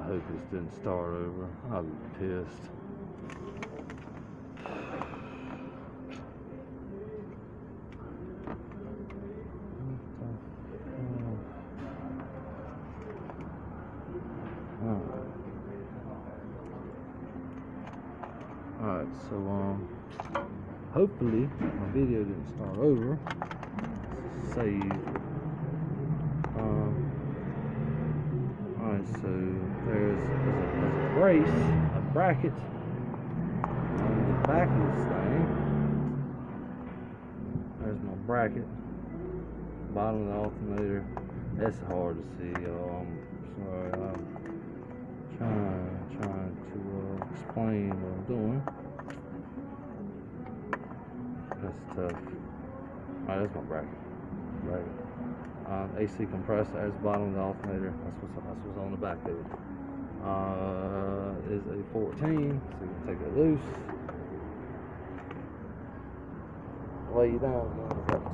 hope this didn't start over. I'll be pissed. Alright, so hopefully my video didn't start over. Save. Alright, so there's a brace, a bracket on the back of this thing. There's my bracket, bottom of the alternator. That's hard to see, y'all. I'm sorry. I'm trying to explain what I'm doing. That's tough. Alright, that's my bracket. AC compressor, there's the bottom of the alternator. That's what's on the back of it. Is a 14, so you can take it loose. Lay you down, man. It's up to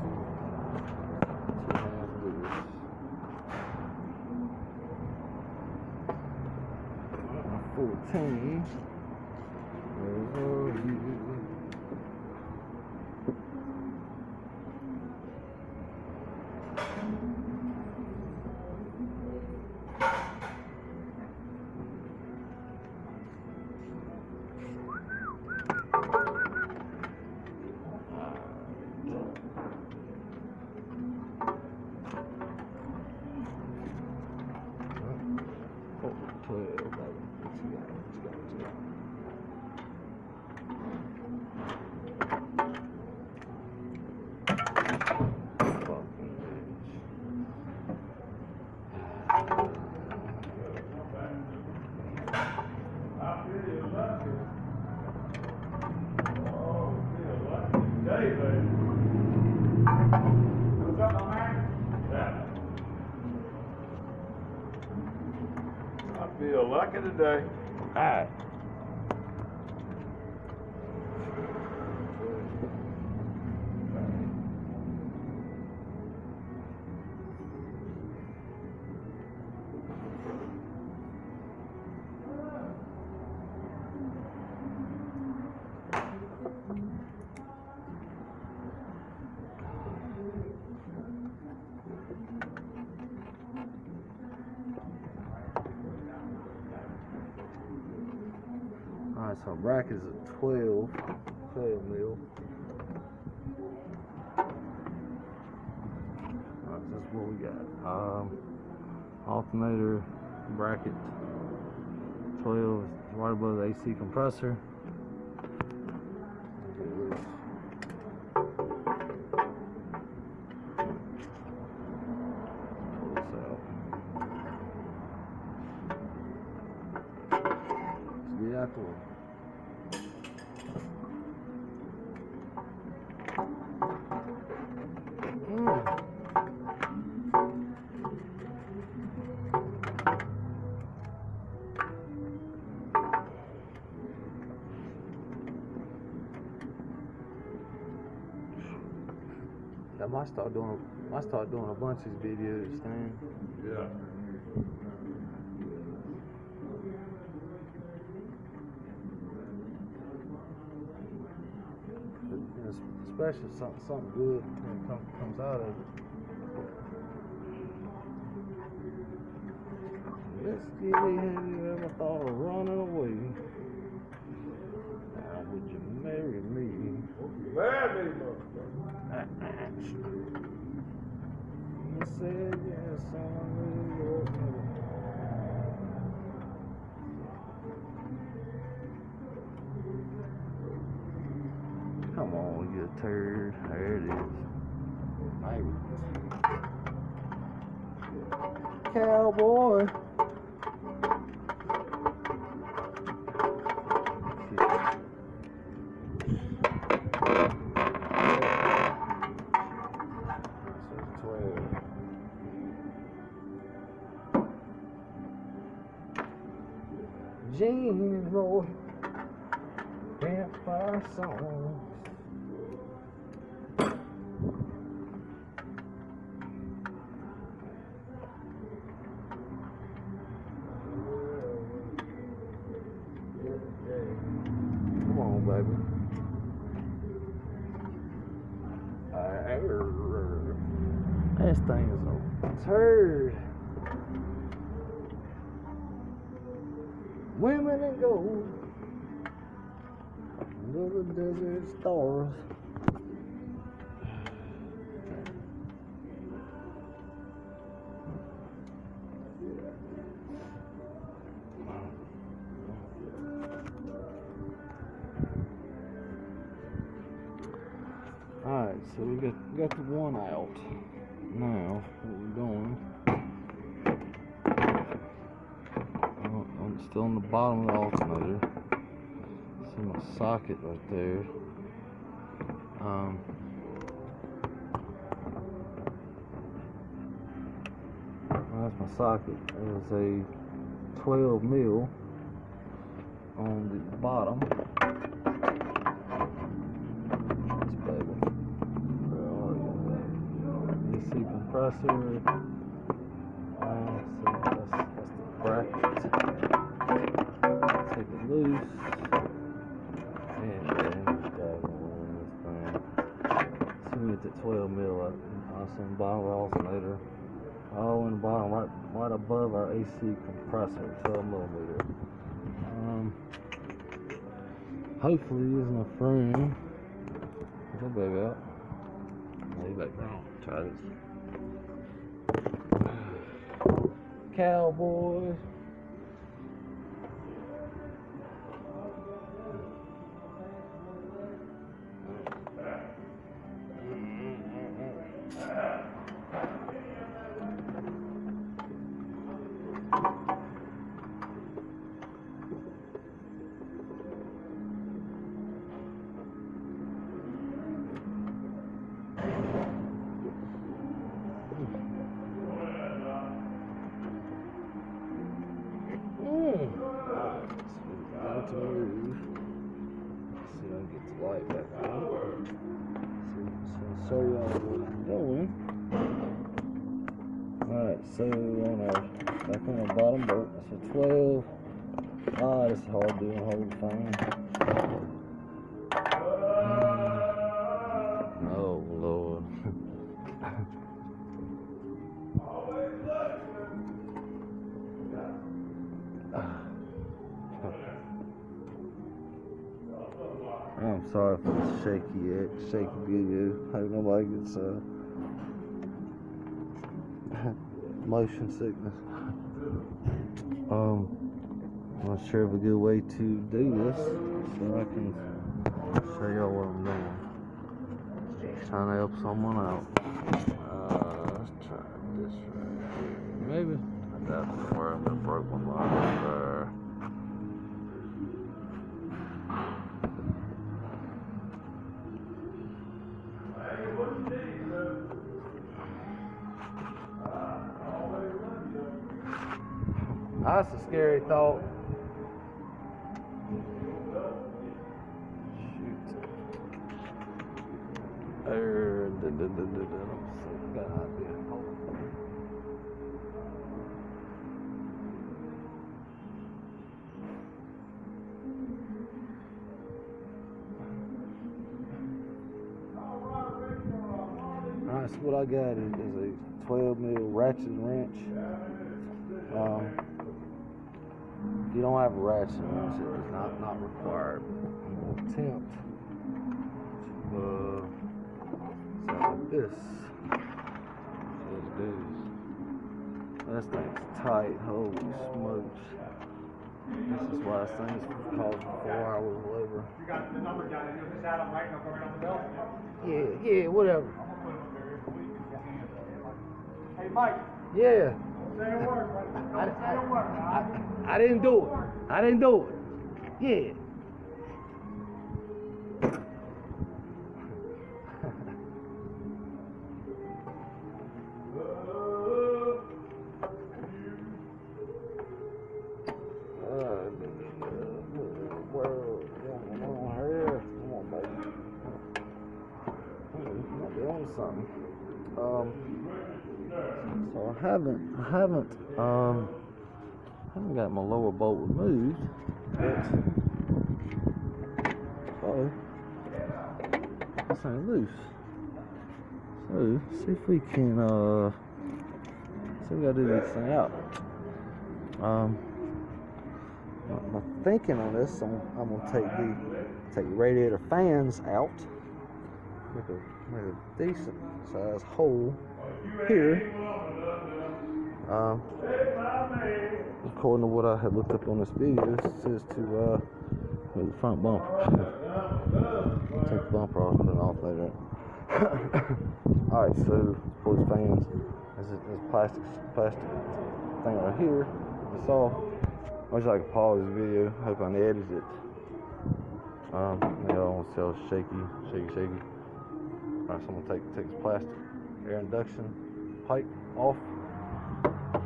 2 hands loose. 14. Where are you? I feel lucky today. All right. Alright, so bracket is a 12 mil. Alright, that's what we got. Alternator bracket 12 is right above the AC compressor. Get out the way. I might start doing a bunch of these videos, Stan. Yeah. Especially if something good comes out of it. Let's get it. Have you ever thought of running away? Now, would you marry me? Marry me, motherfucker. You said yes on New York. Come on, you turd. There it is. Cowboy. Jeans roll, campfire songs. baby. This thing is a turd. Women and gold. Little desert stars. Alright, so we got the one out. Now, what we're doing, I'm still on the bottom of the alternator. See my socket right there. That's my socket. There's a 12 mil on the bottom. Compressor, so that's the bracket. Take it loose, and then this thing. So we get to 12 mil. That's on the bottom of the alternator. All in the bottom, right above our AC compressor, 12 millimeter. Hopefully, there's enough room. Get that baby out. Lay back down. Try this. Cowboy. To move. See if I can get the light back on. So show y'all what I'm doing. Alright, so on our back on the bottom bolt, that's a 12. This is hard doing the whole thing. Oh Lord. I'm sorry for the shaky video. I hope nobody gets motion sickness. I'm not sure of a good way to do this, so I can show y'all what I'm doing. Just trying to help someone out. Let's try this right here. Maybe. That's where I'm gonna break one line right there. That's a scary thought. Shoot. Got an idea. Alright, so what I got is a 12 mil ratchet wrench. If you don't have a ratchet wrench, it is not required. I'm going to attempt to something like this. Let's do this. This thing's tight. Holy smokes. This is why this thing's causing 4 hours of labor. You got the number down there. Just add them right now. Come on the bell. Yeah, whatever. Hey, Mike. Yeah. Say a word, buddy. Don't say a word. I didn't do it. I didn't do it. Yeah. Something. So I haven't got my lower bolt removed, but so Uh-oh. This ain't loose. So, see if we can, see if we gotta do this thing out. My thinking on this, I'm gonna take the radiator fans out. Make a decent sized hole here. According to what I had looked up on this video, it says to move the front bumper. Take the bumper off, put an alternator in. Alright, so pull these fans. There's a plastic thing right here. It's off. I wish I could pause this video. Hope I edited it. I don't want to see all shaky. Alright, so I'm gonna take this plastic air induction pipe off. The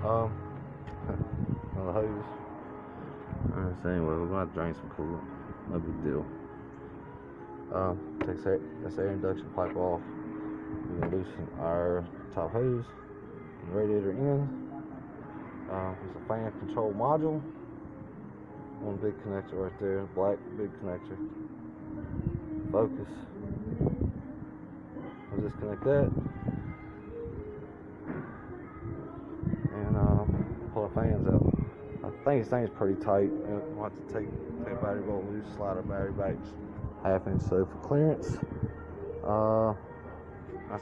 hose. Alright, so anyway, we're gonna have to drain some coolant. No big deal. Take this air induction pipe off. We're gonna loosen our top hose and radiator end. There's a fan control module. One big connector right there, black big connector. Focus. I'll disconnect that. And pull our fans out. I think this thing's pretty tight. We'll have to take a battery bolt loose, slide our battery back just ½ inch so for clearance. I'm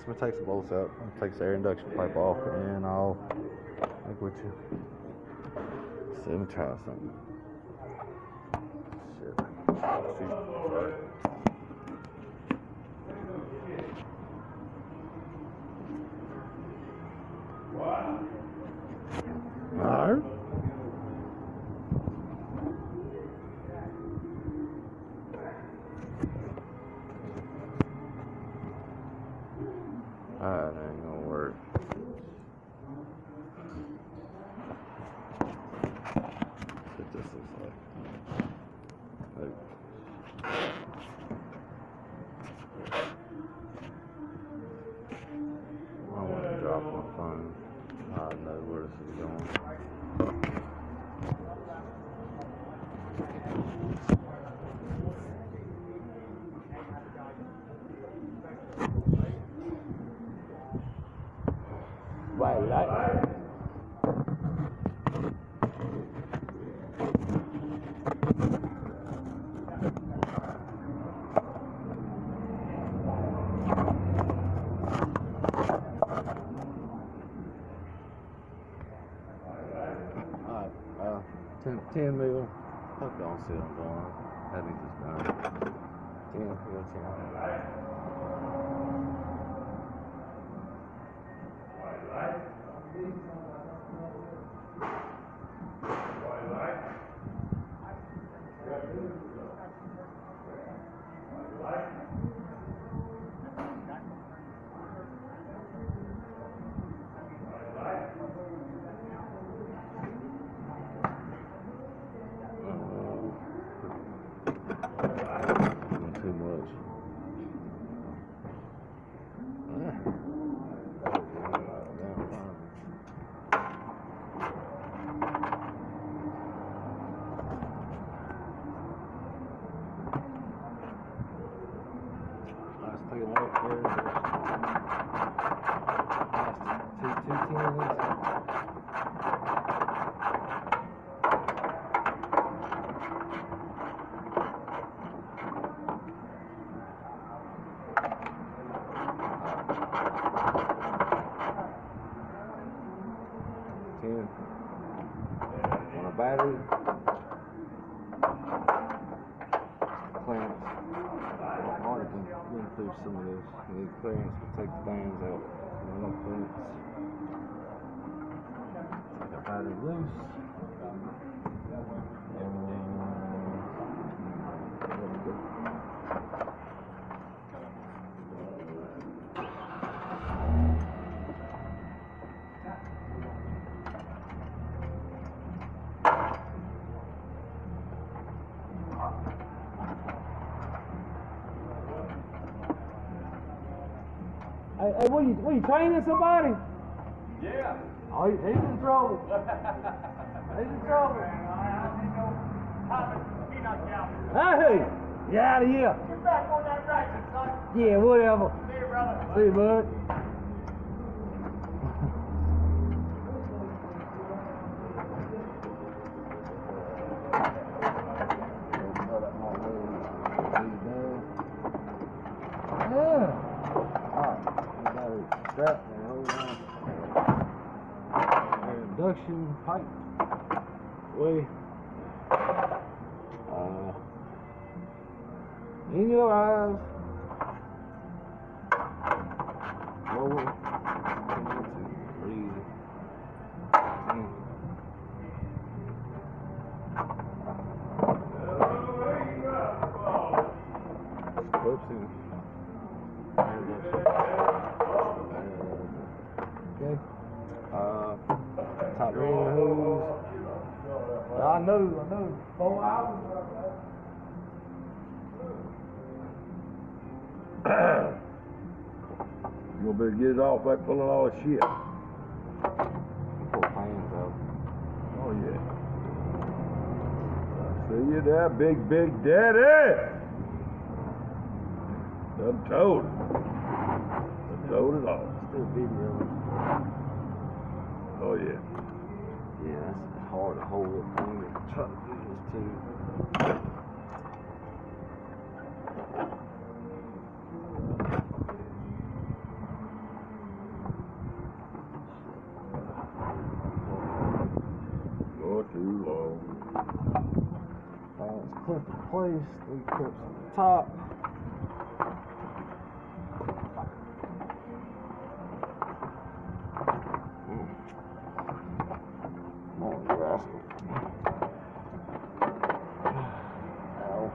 gonna take some bolts out. I'm gonna take this air induction pipe off and I'll make with you. So let me try something. Shit. Sorry. Alright. That ain't gonna work. That's what this looks like. I want to drop my phone. I know where this is going. White light. Alright, 10 mil. Hope y'all see what I'm doing. I think it's done. 10, we got 10. Too much. Let's take them up there. Two on a battery, clearance. I already been through some of this. You need clearance to take the fans out. No clearance. Take the battery loose. Hey, what you training somebody? Yeah. Oh, he's in trouble. He's in trouble. Peanut gallery. Hey! Get out of here. Get back on that ratchet, son. Yeah, whatever. See you, brother. See you, bud. Strap and hold on. Induction pipe. Way. In your eyes. Lower. 1, 2, 3. Clips in. Okay. Top ring hose. I know. 4 hours. You gonna better get it off by pulling all the shit. Pull pans out. Oh yeah. See you there, big daddy. Done told it. Done told it all. Still video. Oh yeah. Yeah, that's hard to hold that thing. The truck is too. Not too long. It's clipped in place. 3 clips on the top. Come on, you rascal. Ow.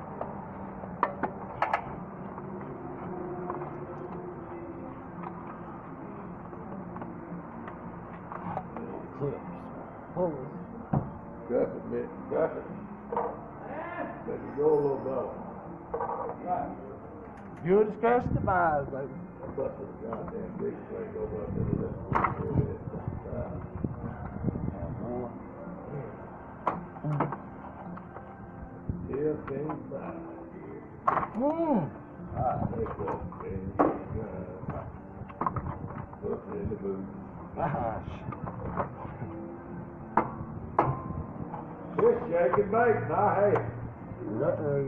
Clips. Hold it. Got it, man. Got it. Let it go a little better. You're the scratch the vibes, baby. I busted a goddamn big thing over up there. Here came back. Alright, let's go. Put it in the boot. Gosh. This shake and bake, I hate. Uh-oh.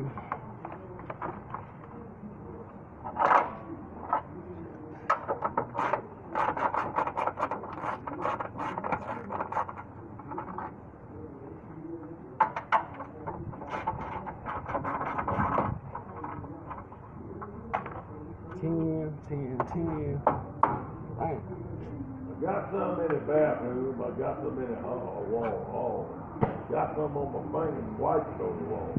Ten. I got some in the bathroom, I got some in the wall. Got some on my fingers, wiped on the wall.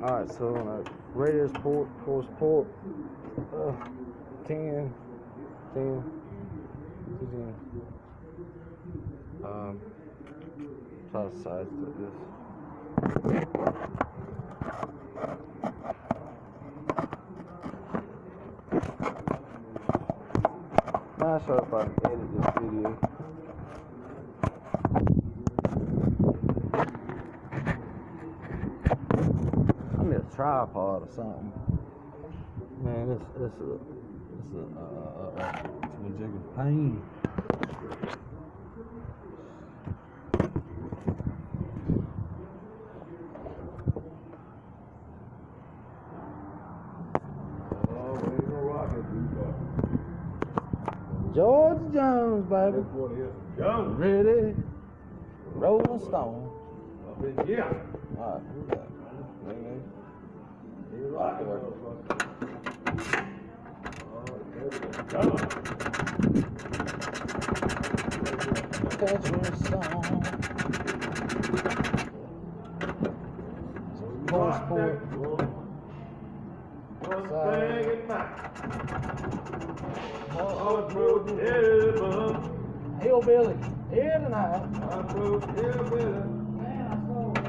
Alright, so on a radius port, course port, 10. Try to size like this. Not sure if I can edit this video. I need a tripod or something. Man, this is a pain. George Jones, baby. Jones. Ready? Rolling Stone. Yeah. Alright, who's that? You're right. Country song. Course port. One thing in mind. Hillbilly. Here tonight. I broke hillbilly. Man, I sold it.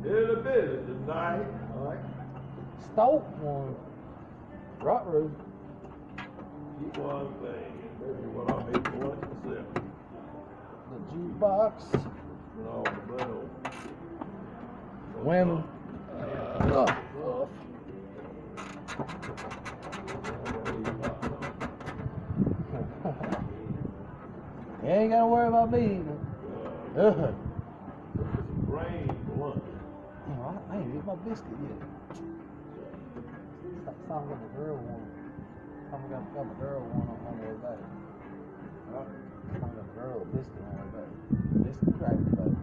Hillbilly tonight. All right. Stoke one. Rot road. Keep one thing. Maybe what I made for once myself. The jukebox. No, no. Women. You ain't gotta worry about me. Brain blunt. I ain't eat my biscuit yet. Some got the girl one. Some got the girl one on the way back. Some got the girl a biscuit on the way back. Biscuit cracker back.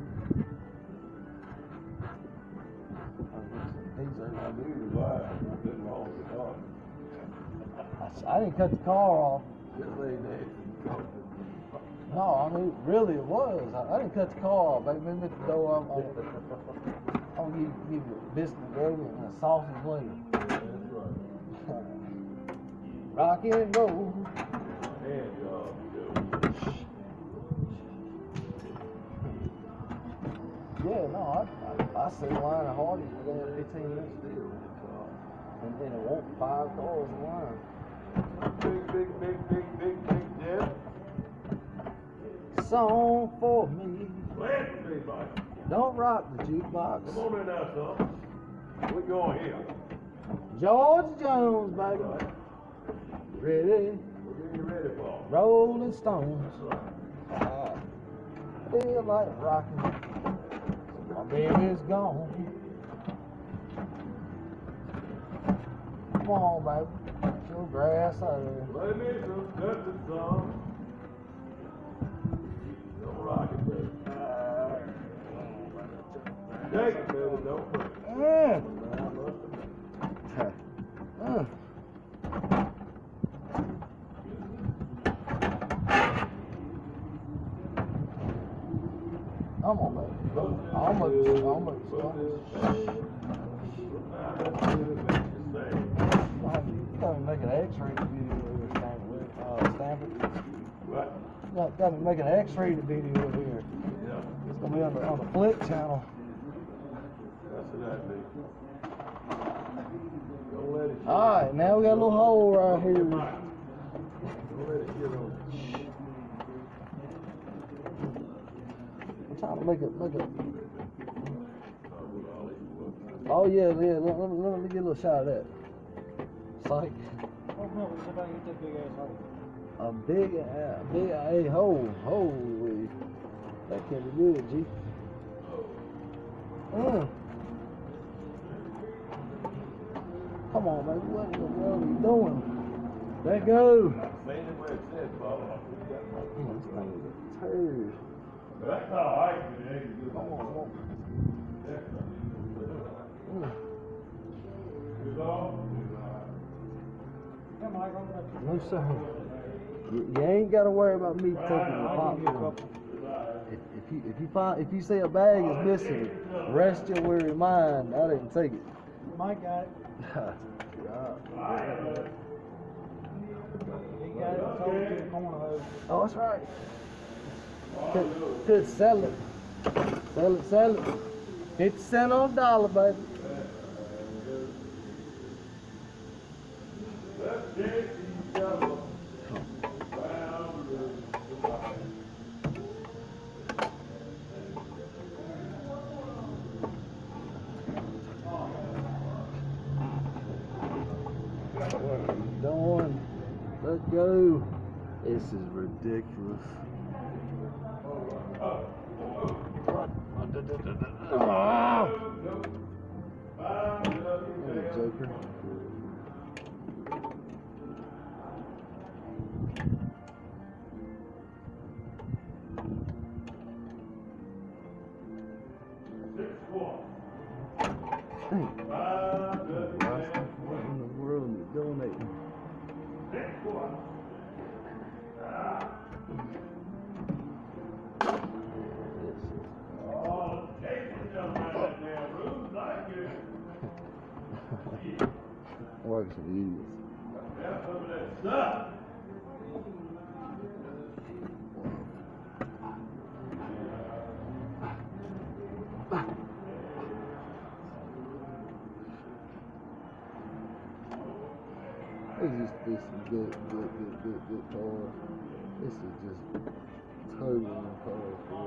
I knew you lied. I didn't wrong with the car. I didn't cut the car off. Just lay there. No, I mean, really it was. I didn't cut the car off. Baby, at the door, I'm gonna give you a biscuit gravy and a sausage later. That's right. Rock and roll. And Yeah, no, I sit in line at Hardee's for that 15 minutes still. And then it won't 5 cars in line. big, yeah. Song for me. Plant me, Mike. Don't rock the jukebox. Come on in now, son. We're going here. George Jones, baby. Ready? We're getting you ready for. Rolling Stones. That's right. Feel like rocking. My baby's gone. Come on, baby. Get your grass out of there. Play me some country song. Don't rock it, baby. Take it, baby. Don't put it. Come on, baby. How much? You gotta make an X-ray video here, Stanford. What? You gotta make an X-ray video here. Yeah. It's gonna be on the Flip channel. That's what that means. Don't let it shit. All right, now we got a little hole right here. Don't let it shit on. I'm trying to make it. Oh yeah. Let me get a little shot of that. Psych. Oh no, somebody hit that big ass hole. A big hole. Holy. That can be good, G. Come on, baby. What in the world are you doing? Let go. Saying it where it says, Bob. This thing is a turd. That's how I can do it. Come on. Come on, I go back. No, sir. You ain't got to worry about me taking the popcorn. If you say a bag is missing, rest your weary mind. I didn't take it. Mike got it. He got it. Sold it to the corner hose. Oh, that's right. Could sell it. Sell it. 50 cents on a dollar, baby. What are you doing? Let go. This is ridiculous. Joker. What in the world are you donating? Works for you. That's some of that stuff. be some good cars. This is just totally in cars, bro.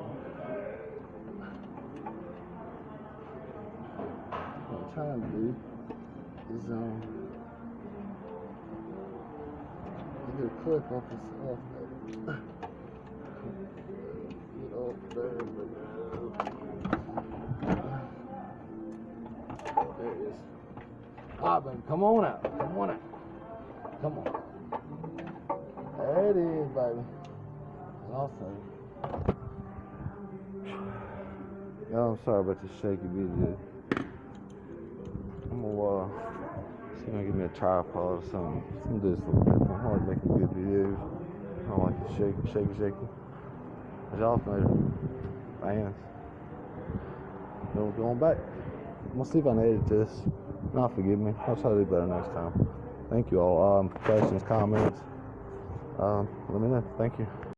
What I'm trying to do is get a clip off this alternator. Get off there, there it is. Alright, baby, come on out. Come on out. Come on. There it is, baby. And also, y'all, I'm sorry about this shaky video. I'm gonna see if I can get me a tripod or something. Some do something different. I like making good videos. I don't like it shaky. There's alternator. Fans. No going back. I'm gonna see if I can edit this. Not forgive me. I'll try to do better next time. Thank you all. Questions, comments. Let me know. Thank you.